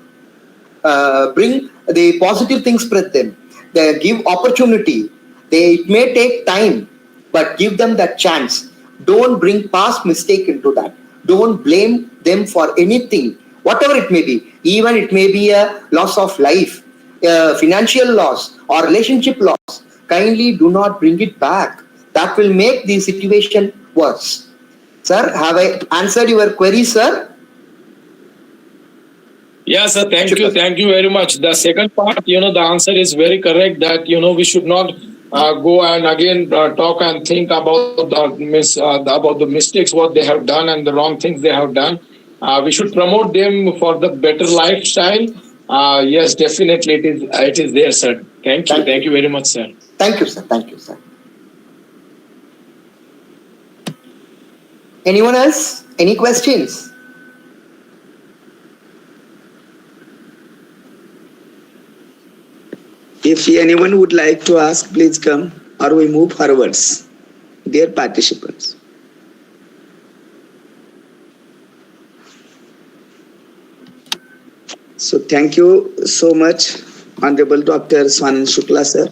Bring the positive things, spread them. They give opportunity. It may take time, but give them that chance. Don't bring past mistake into that. Don't blame them for anything, whatever it may be. Even it may be a loss of life, financial loss, or relationship loss. Kindly do not bring it back. That will make the situation worse. Sir, have I answered your query, sir? Yeah, sir. Thank you. Thank you very much. The second part, the answer is very correct that, we should not go and again talk and think about about the mistakes, what they have done and the wrong things they have done. We should promote them for the better lifestyle. Yes, definitely it is there, sir. Thank you. Thank you very much, sir. Thank you, sir. Thank you, sir. Anyone else? Any questions? If anyone would like to ask, please come, or we move forwards. Dear participants. So thank you so much, Honorable Dr. Swanan Shukla sir,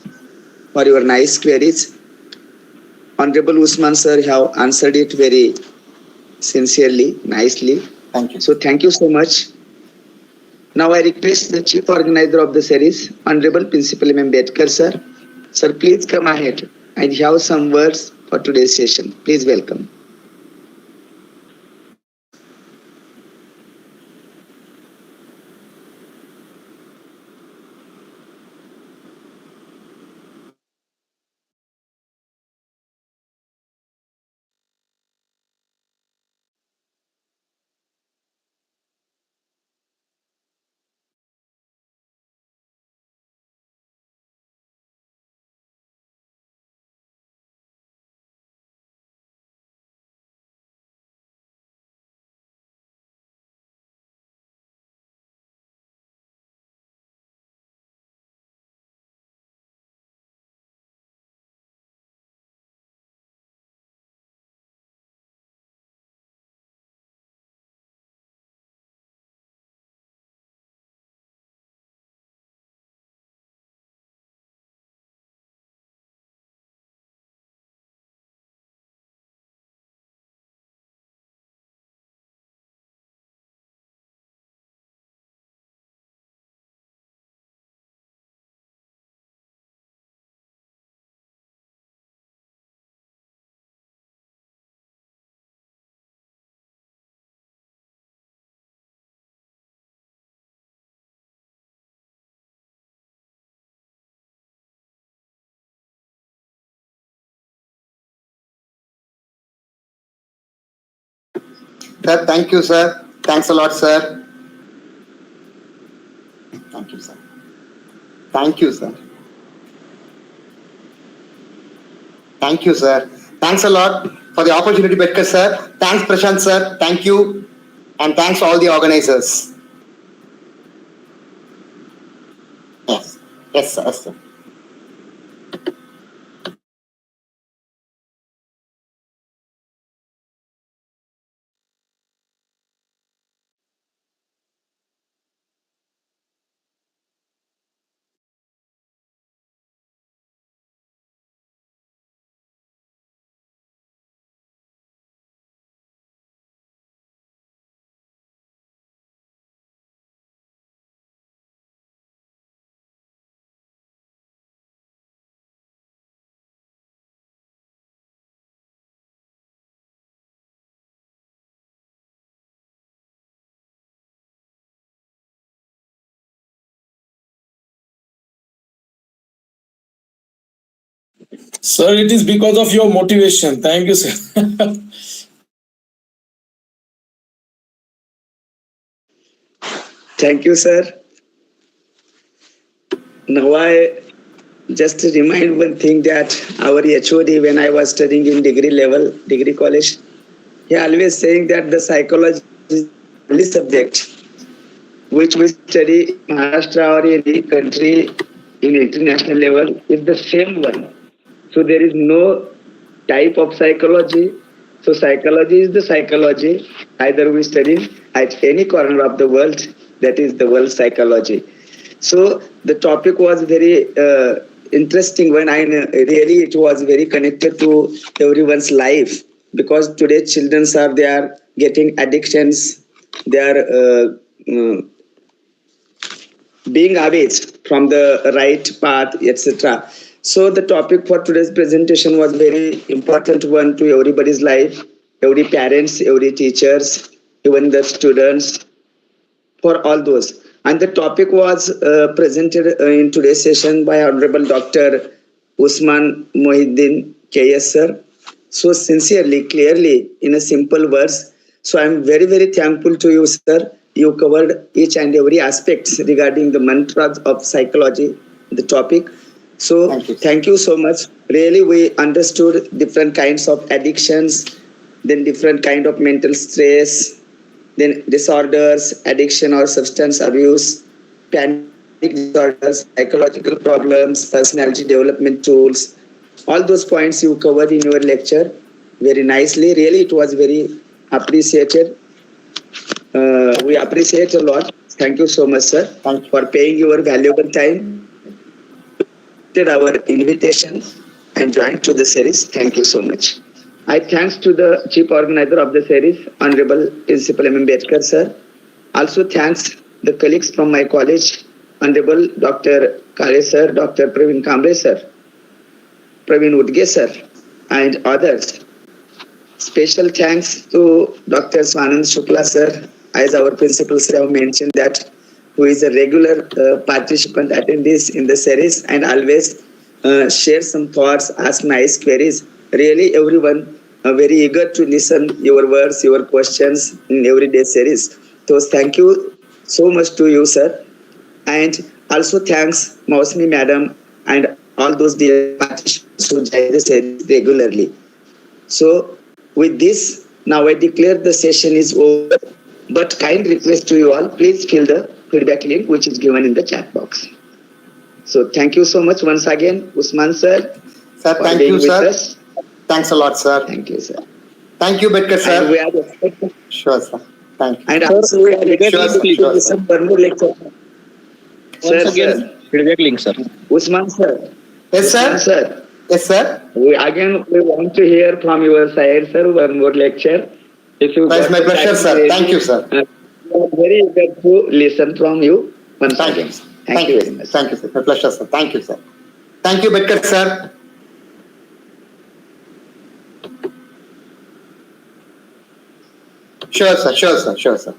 for your nice queries. Honorable Usman sir have answered it very sincerely, nicely. Thank you. So thank you so much. Now I request the chief organizer of the series, Honorable Principal M. Ambedkar sir. Sir, please come ahead and have some words for today's session. Please welcome. Sir, thank you, sir. Thanks a lot, sir. Thank you, sir. Thank you, sir. Thank you, sir. Thanks a lot for the opportunity, Ambedkar sir. Thanks, Prashant sir. Thank you. And thanks all the organizers. Yes. Yes, sir. Yes, sir. Sir, it is because of your motivation. Thank you, sir. Thank you, sir. Now I just remind one thing that our HOD, when I was studying in degree level, degree college, he always saying that the psychology is the only subject which we study in Maharashtra or any country in international level is the same one. So there is no type of psychology. So psychology is the psychology. Either we study at any corner of the world, that is the world psychology. So the topic was very interesting when I really it was very connected to everyone's life because today children are they are getting addictions, they are being away from the right path, etc. So the topic for today's presentation was very important one to everybody's life, every parents, every teachers, even the students, for all those. And the topic was presented in today's session by Honorable Dr. Usman Mohideen KS sir. So sincerely, clearly, in a simple words. So I'm very, very thankful to you, sir. You covered each and every aspect regarding the mantras of psychology, the topic. So thank you so much. Really, we understood different kinds of addictions, then different kind of mental stress, then disorders, addiction or substance abuse, panic disorders, psychological problems, personality development tools. All those points you covered in your lecture very nicely. Really, it was very appreciated. We appreciate a lot. Thank you so much, sir, for paying your valuable time. Our invitation and joined to the series. Thank you so much. I thanks to the chief organizer of the series, Honorable Principal M. Ambedkar sir. Also thanks the colleagues from my college, Honorable Dr. Kale sir, Dr. Praveen Kamble sir, Praveen Udge sir, and others. Special thanks to Dr. Swanand Shukla sir, as our principals have mentioned that, who is a regular participant attendees in the series and always share some thoughts, ask nice queries. Really, everyone very eager to listen your words, your questions in everyday series. So thank you so much to you, sir. And also thanks Mausmi madam and all those dear participants who join the series regularly. So with this, now I declare the session is over. But kind request to you all, please fill the feedback link which is given in the chat box. So thank you so much once again, Usman sir. Sir, for thank being you, with sir. us. Thanks a lot, sir. Thank you, sir. Thank you, Bedkar, And we sir. are expecting, Sure, sir. Thank you. and also we are Sure, sir. expecting to Sure, listen sir. one more lecture. Once Sir, again, sir. feedback link, sir. Usman sir. Yes, Usman sir. sir. Yes, sir. We want to hear from your side, sir, one more lecture. If you It's got my the pleasure, time sir. ready, Thank you, sir. we are very eager to listen from you once Thank again. you. Thank you very much. Thank you, sir. My pleasure, sir. Thank you, sir. Thank you, Bedkar, sir. Sure, sir. Sure, sir. Sure, sir.